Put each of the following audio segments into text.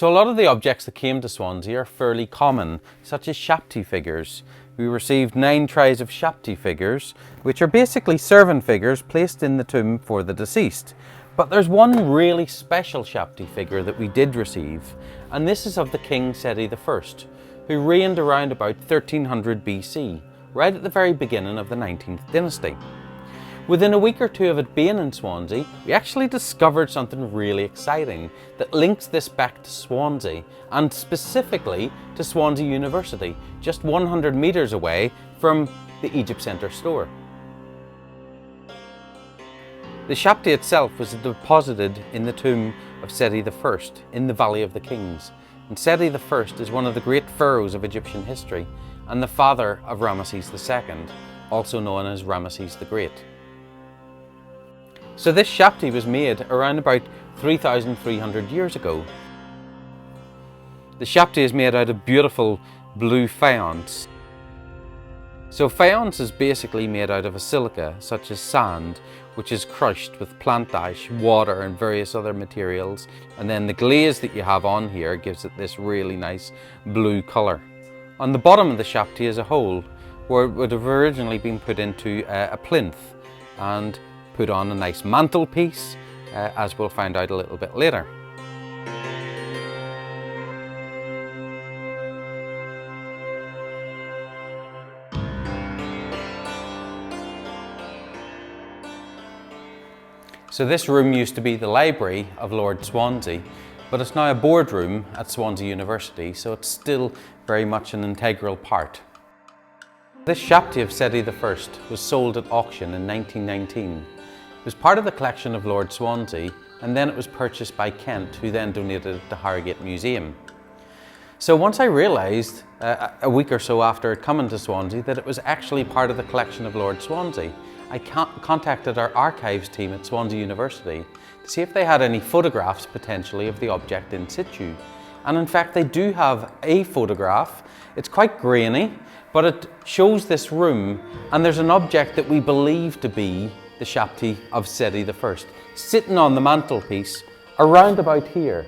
So a lot of the objects that came to Swansea are fairly common, such as Shabti figures. We received 9 trays of Shabti figures, which are basically servant figures placed in the tomb for the deceased. But there's one really special Shabti figure that we did receive, and this is of the King Seti I, who reigned around about 1300 BC, right at the very beginning of the 19th dynasty. Within a week or two of it being in Swansea, we actually discovered something really exciting that links this back to Swansea, and specifically to Swansea University, just 100 metres away from the Egypt Centre store. The Shabti itself was deposited in the tomb of Seti I in the Valley of the Kings. And Seti I is one of the great pharaohs of Egyptian history and the father of Ramesses II, also known as Ramesses the Great. So this Shabti was made around about 3,300 years ago. The Shabti is made out of beautiful blue faience. So faience is basically made out of a silica, such as sand, which is crushed with plant ash, water and various other materials. And then the glaze that you have on here gives it this really nice blue colour. On the bottom of the Shabti is a hole where it would have originally been put into a plinth and put on a nice mantelpiece, as we'll find out a little bit later. So this room used to be the library of Lord Swansea, but it's now a boardroom at Swansea University, so it's still very much an integral part. This Shabti of Seti I was sold at auction in 1919. It was part of the collection of Lord Swansea, and then it was purchased by Kent, who then donated it to Harrogate Museum. So once I realised, a week or so after coming to Swansea, that it was actually part of the collection of Lord Swansea, I contacted our archives team at Swansea University to see if they had any photographs potentially of the object in situ. And in fact they do have a photograph. It's quite grainy, but it shows this room, and there's an object that we believe to be the Shabti of Seti I, sitting on the mantelpiece around about here.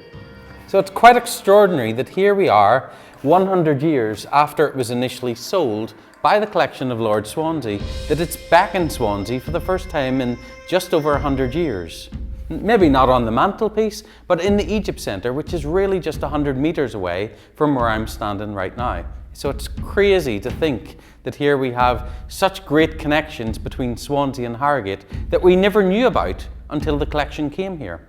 So it's quite extraordinary that here we are 100 years after it was initially sold by the collection of Lord Swansea, that it's back in Swansea for the first time in just over 100 years. Maybe not on the mantelpiece, but in the Egypt Centre, which is really just 100 metres away from where I'm standing right now. So it's crazy to think that here we have such great connections between Swansea and Harrogate that we never knew about until the collection came here.